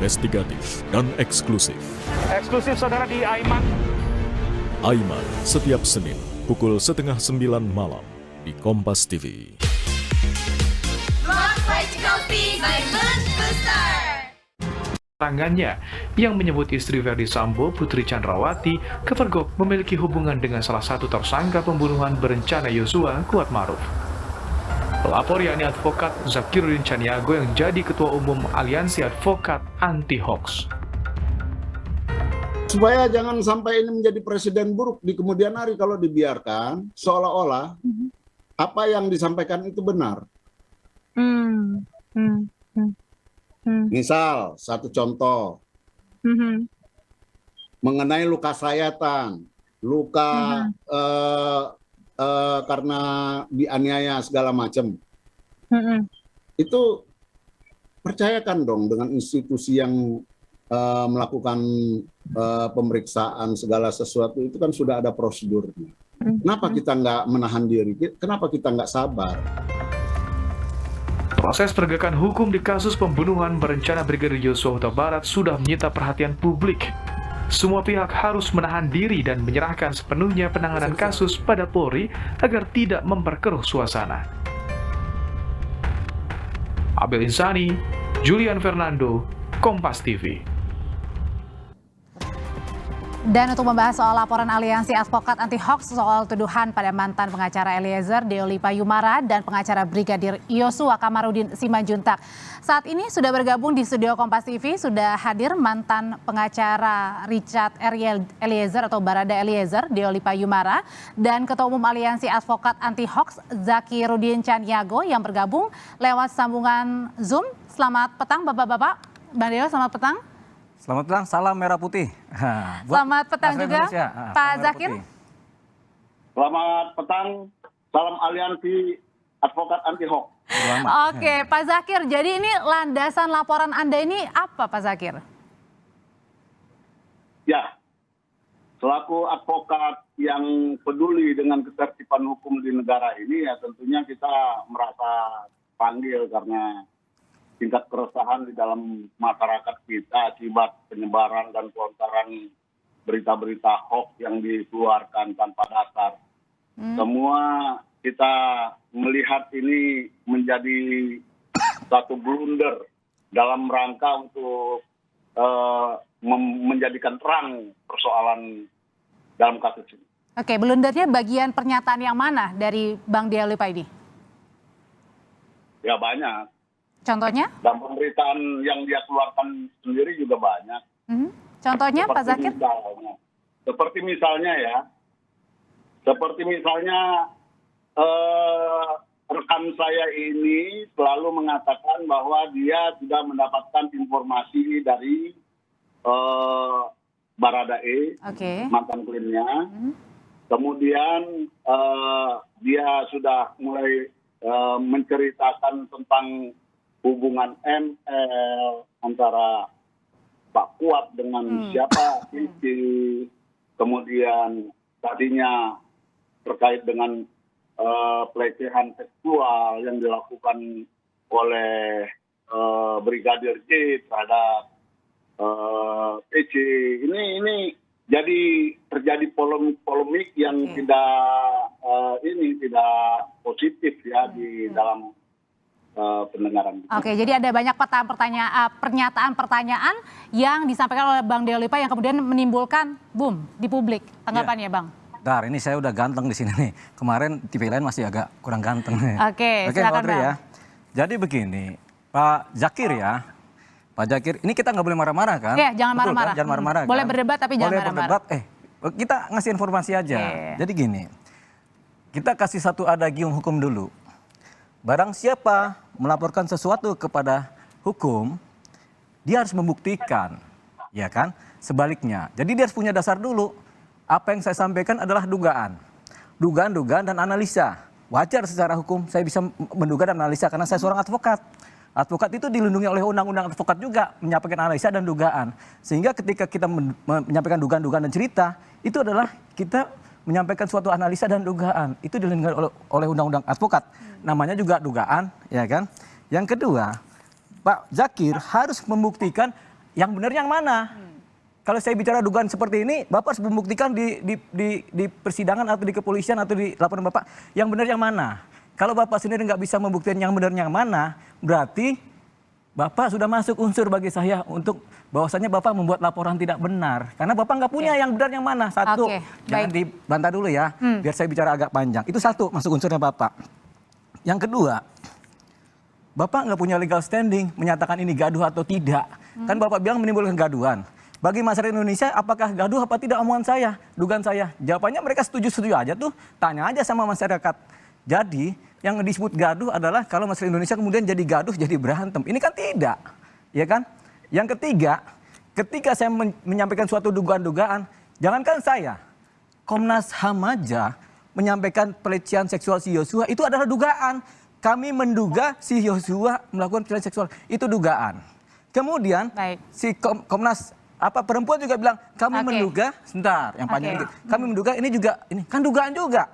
investigatif, dan eksklusif. Eksklusif saudara di Aiman. Aiman setiap Senin pukul 8:30 malam di Kompas TV. Tangannya yang menyebut istri Verdi Sambo, Putri Chandrawati, kepergok memiliki hubungan dengan salah satu tersangka pembunuhan berencana Yosua, Kuatmaruf. Pelapor yakni advokat Zakiruddin Caniago yang jadi ketua umum Aliansi Advokat Anti Hoax. Supaya jangan sampai ini menjadi presiden buruk di kemudian hari kalau dibiarkan, seolah-olah apa yang disampaikan itu benar. Misal, satu contoh, mengenai luka sayatan, luka karena dianiaya segala macam, itu percayakan dong dengan institusi yang melakukan pemeriksaan segala sesuatu itu kan sudah ada prosedurnya. Kenapa kita nggak menahan diri? Kenapa kita nggak sabar? Proses penegakan hukum di kasus pembunuhan berencana Brigadir Yosua Huta Barat sudah menyita perhatian publik. Semua pihak harus menahan diri dan menyerahkan sepenuhnya penanganan kasus pada Polri agar tidak memperkeruh suasana. Abel Insani, Julian Fernando, Kompas TV. Dan untuk membahas soal laporan Aliansi Advokat Anti Hoax soal tuduhan pada mantan pengacara Eliezer Deoli Payumara dan pengacara Brigadir Yosua Kamarudin Simanjuntak. Saat ini sudah bergabung di studio Kompas TV, sudah hadir mantan pengacara Richard Eliezer atau Barada Eliezer Deoli Payumara dan Ketua Umum Aliansi Advokat Anti Hoax Zakiruddin Caniago yang bergabung lewat sambungan Zoom. Selamat petang Bapak-bapak. Bang Deo, selamat petang. Selamat petang, salam merah putih. Selamat petang juga, Pak Zakir. Selamat petang, salam Aliansi Advokat Anti Hoax. Oke, Pak Zakir, jadi ini landasan laporan Anda ini apa, Pak Zakir? Ya, selaku advokat yang peduli dengan ketertiban hukum di negara ini, ya tentunya kita merasa panggil karena tingkat keresahan di dalam masyarakat kita akibat penyebaran dan pelontaran berita-berita hoax yang dikeluarkan tanpa dasar. Semua kita melihat ini menjadi satu blunder dalam rangka untuk menjadikan terang persoalan dalam kasus ini. Oke, blundernya bagian pernyataan yang mana dari Bang Deoli Paidi? Ya banyak. Contohnya? Dan pemberitaan yang dia keluarkan sendiri juga banyak. Contohnya Pak Zakir? Seperti misalnya rekan saya ini selalu mengatakan bahwa dia tidak mendapatkan informasi dari Baradae, mantan klimnya. Kemudian dia sudah mulai menceritakan tentang hubungan ML antara Pak Kuat dengan siapa ini, kemudian tadinya terkait dengan pelecehan seksual yang dilakukan oleh Brigadir J terhadap PC. Ini jadi terjadi polemik yang tidak positif ya di dalam pendengaran. Oke, jadi ada banyak pernyataan-pertanyaan yang disampaikan oleh Bang Deoli Pay yang kemudian menimbulkan boom di publik. Tanggapannya, Bang? Dar, ini saya udah ganteng di sini nih. Kemarin TV lain masih agak kurang ganteng. Oke, silakan Bang. Ya. Jadi begini, Pak Zakir ya. Pak Zakir, ini kita nggak boleh marah-marah kan? Iya, jangan marah-marah. Kan? Jangan marah-marah. Boleh kan? berdebat tapi jangan marah-marah. Kita ngasih informasi aja. Jadi gini, kita kasih satu adagium hukum dulu. Barang siapa melaporkan sesuatu kepada hukum, dia harus membuktikan, ya kan? Sebaliknya, jadi dia harus punya dasar dulu. Apa yang saya sampaikan adalah dugaan, dan analisa. Wajar secara hukum saya bisa menduga dan analisa karena saya seorang advokat. Advokat itu dilindungi oleh undang-undang advokat juga menyampaikan analisa dan dugaan. Sehingga ketika kita menyampaikan dugaan-dugaan dan cerita, itu adalah kita menyampaikan suatu analisa dan dugaan. Itu dilindungi oleh undang-undang advokat. Namanya juga dugaan, ya kan? Yang kedua, Pak Zakir harus membuktikan yang benar yang mana? Kalau saya bicara dugaan seperti ini, Bapak harus membuktikan di persidangan atau di kepolisian atau di laporan Bapak yang benar yang mana. Kalau Bapak sendiri nggak bisa membuktikan yang benar yang mana, berarti Bapak sudah masuk unsur bagi saya untuk bahwasannya Bapak membuat laporan tidak benar. Karena Bapak nggak punya yang benar yang mana. Satu, jangan dibantah dulu ya, biar saya bicara agak panjang. Itu satu, masuk unsurnya Bapak. Yang kedua, Bapak nggak punya legal standing menyatakan ini gaduh atau tidak. Kan Bapak bilang menimbulkan gaduhan. Bagi masyarakat Indonesia, apakah gaduh apa tidak omongan saya, dugaan saya? Jawabannya mereka setuju-setuju aja tuh, tanya aja sama masyarakat. Jadi, yang disebut gaduh adalah kalau masyarakat Indonesia kemudian jadi gaduh, jadi berantem. Ini kan tidak, ya kan? Yang ketiga, ketika saya menyampaikan suatu dugaan-dugaan, jangankan saya, Komnas HAM aja menyampaikan pelecehan seksual si Yosua, itu adalah dugaan. Kami menduga si Yosua melakukan pelecehan seksual, itu dugaan. Kemudian, si Komnas perempuan juga bilang kami menduga, sebentar yang panjang dikit. Kami menduga ini juga ini kan dugaan juga.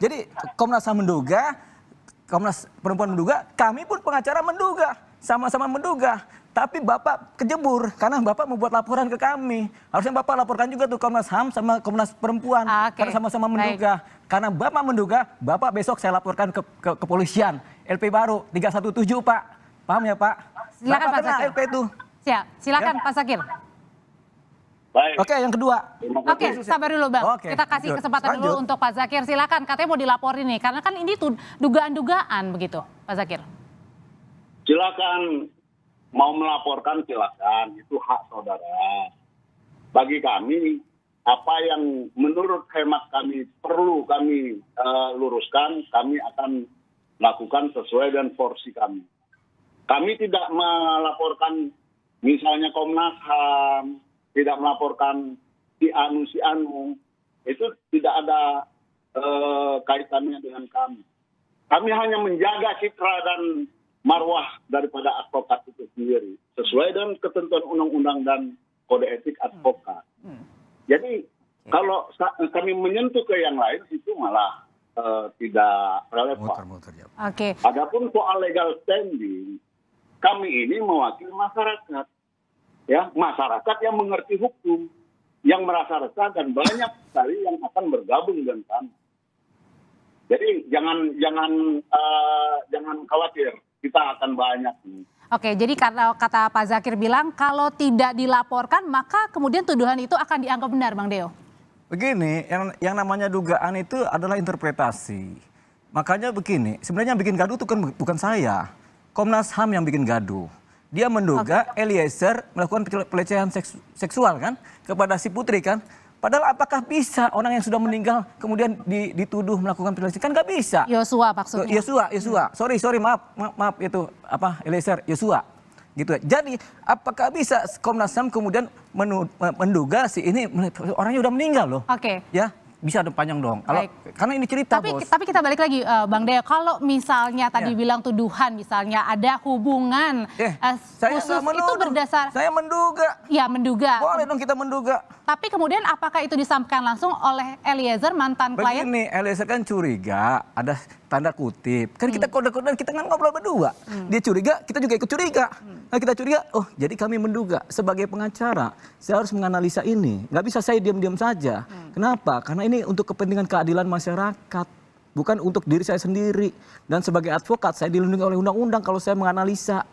Jadi Komnas HAM menduga, Komnas perempuan menduga, kami pun pengacara menduga, sama-sama menduga. Tapi Bapak kejebur karena Bapak membuat laporan ke kami. Harusnya Bapak laporkan juga tuh Komnas HAM sama Komnas perempuan karena sama-sama menduga. Karena Bapak menduga, Bapak besok saya laporkan ke kepolisian. LP baru 317 Pak. Paham ya Pak? Silakan Pak Zakir. LP itu. Silakan Pak Zakir. Baik. Oke, yang kedua. Oke, sabar dulu Bang. Oke, kita kasih lanjut. kesempatan dulu untuk Pak Zakir. Silakan, katanya mau dilaporin nih. Karena kan ini tuh dugaan-dugaan begitu, Pak Zakir. Silakan, mau melaporkan silakan, itu hak saudara. Bagi kami, apa yang menurut hemat kami perlu kami luruskan, kami akan lakukan sesuai dengan porsi kami. Kami tidak melaporkan misalnya Komnas HAM, tidak melaporkan si anu, itu tidak ada kaitannya dengan kami. Kami hanya menjaga citra dan marwah daripada advokat itu sendiri, sesuai dengan ketentuan undang-undang dan kode etik advokat. Jadi kalau kami menyentuh ke yang lain itu malah tidak relevan. Oke. Adapun soal legal standing, kami ini mewakili masyarakat. Ya, masyarakat yang mengerti hukum, yang merasa resah dan banyak sekali yang akan bergabung dengan kami. Jadi jangan khawatir, kita akan banyak. Oke, jadi kata Pak Zakir bilang kalau tidak dilaporkan maka kemudian tuduhan itu akan dianggap benar, Bang Deo. Begini, yang namanya dugaan itu adalah interpretasi. Makanya begini, sebenarnya yang bikin gaduh itu kan bukan saya. Komnas HAM yang bikin gaduh. Dia menduga Eliezer melakukan pelecehan seksual kan kepada si Putri kan. Padahal apakah bisa orang yang sudah meninggal kemudian dituduh melakukan pelecehan? Kan nggak bisa. Yosua maksudnya. Yosua. Sorry maaf itu Eliezer Yosua. Gitu. Jadi apakah bisa Komnas HAM kemudian menduga si ini orangnya udah meninggal loh. Oke. Ya. Bisa ada panjang dong. Karena ini cerita, Bos. Tapi kita balik lagi, Bang Deo. Kalau misalnya tadi bilang tuduhan, misalnya ada hubungan khusus itu berdasar. Saya menduga. Ya, menduga. Boleh dong kita menduga. Tapi kemudian apakah itu disampaikan langsung oleh Eliezer, mantan klien? Begini, Eliezer kan curiga, ada tanda kutip. Kan kita kode-kodean, kita kan ngobrol berdua. Dia curiga, kita juga ikut curiga. Nah kita curiga, oh jadi kami menduga sebagai pengacara, saya harus menganalisa ini. Nggak bisa saya diam-diam saja. Kenapa? Karena ini untuk kepentingan keadilan masyarakat. Bukan untuk diri saya sendiri. Dan sebagai advokat, saya dilindungi oleh undang-undang kalau saya menganalisa.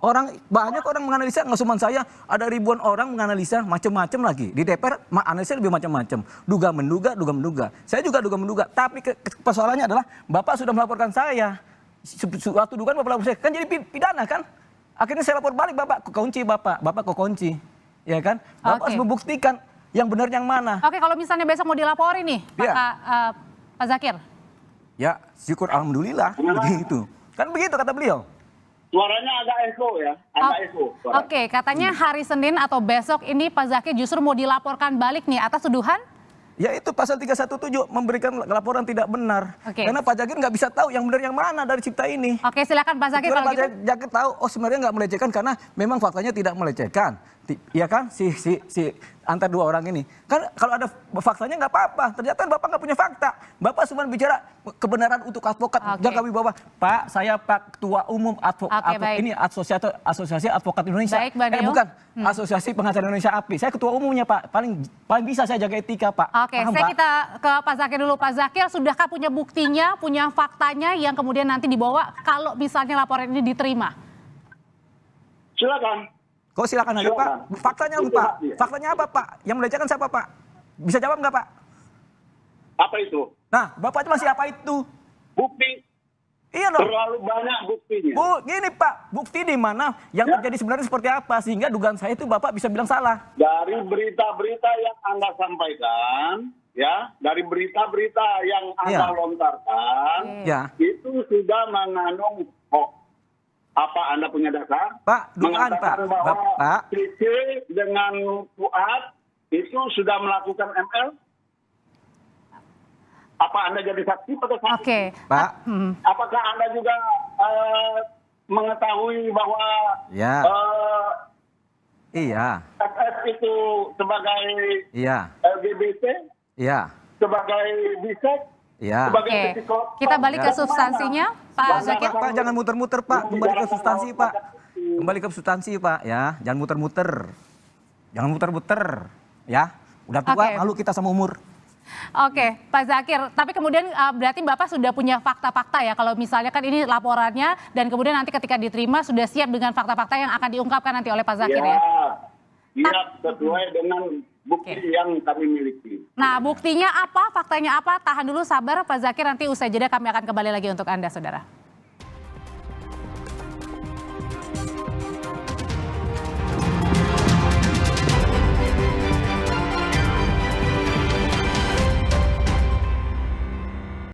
Banyak orang menganalisa, nggak cuma saya, ada ribuan orang menganalisa macam-macam lagi. Di DPR, analisa lebih macam-macam. Duga-menduga. Saya juga duga-menduga. Tapi persoalannya adalah, Bapak sudah melaporkan saya. Suatu dugaan Bapak lapor saya. Kan jadi pidana kan? Akhirnya saya lapor balik, Bapak kekunci Bapak kekunci. Ya kan? Bapak harus membuktikan yang benar yang mana. Oke, kalau misalnya besok mau dilaporin nih, Pak Zakir. Ya, syukur alhamdulillah. Begitu. Kan begitu kata beliau. Suaranya agak echo ya, Oke, katanya hari Senin atau besok ini Pak Zakir justru mau dilaporkan balik nih atas tuduhan? Ya itu pasal 317 memberikan laporan tidak benar. Karena Pak Zakir nggak bisa tahu yang benar yang mana dari cipta ini. Oke, silakan Pak Zakir kalau gitu. Pak Zakir tahu, oh sebenarnya nggak melecehkan karena memang faktanya tidak melecehkan. Ya kan, si antar dua orang ini. Kan kalau ada faktanya nggak apa-apa. Ternyata Bapak nggak punya fakta. Bapak cuma bicara kebenaran untuk advokat. Jangan wibawa. Pak, saya Pak Ketua Umum ini Asosiasi Advokat Indonesia. Baik, Bang Nio. Bukan. Asosiasi Pengacara Indonesia API. Saya ketua umumnya Pak. Paling bisa saya jaga etika Pak. Oke, kita ke Pak Zakir dulu. Pak Zakir, sudahkah punya buktinya, punya faktanya yang kemudian nanti dibawa kalau misalnya laporan ini diterima? Silakan. Kok silakan aja Pak. Faktanya apa Pak? Faktanya apa Pak? Yang melecehkan siapa Pak? Bisa jawab nggak Pak? Apa itu? Nah, Bapak itu masih apa itu? Bukti. Iya dong. Terlalu banyak buktinya. Gini Pak, bukti di mana yang terjadi sebenarnya seperti apa sehingga dugaan saya itu Bapak bisa bilang salah. Dari berita-berita yang Anda sampaikan, ya, dari berita-berita yang Anda lontarkan, itu sudah mengandung hoax. Apa Anda punya dasar? Pak, dugaan Pak. Mengatakan bahwa Bapak. Cici dengan Fuad itu sudah melakukan ML? Apa Anda jadi saksi pada saat Oke. Pak. Apakah Anda juga mengetahui bahwa Iya. FS itu sebagai LGBT? Iya. Sebagai bisek? Iya. Sebagai Oke. psikolog? Kita balik ke substansinya, Pak Zakir. Pak, jangan muter-muter Pak. Kembali ke substansi Pak. Kembali ke substansi Pak ya. Jangan muter-muter. Jangan muter-muter ya. Udah tua, malu kita sama umur. Oke, Pak Zakir. Tapi kemudian berarti Bapak sudah punya fakta-fakta ya. Kalau misalnya kan ini laporannya dan kemudian nanti ketika diterima sudah siap dengan fakta-fakta yang akan diungkapkan nanti oleh Pak Zakir ya. Siap sesuai dengan bukti yang kami miliki. Nah, buktinya apa, faktanya apa? Tahan dulu, sabar Pak Zakir, nanti usai jeda kami akan kembali lagi untuk Anda, Saudara.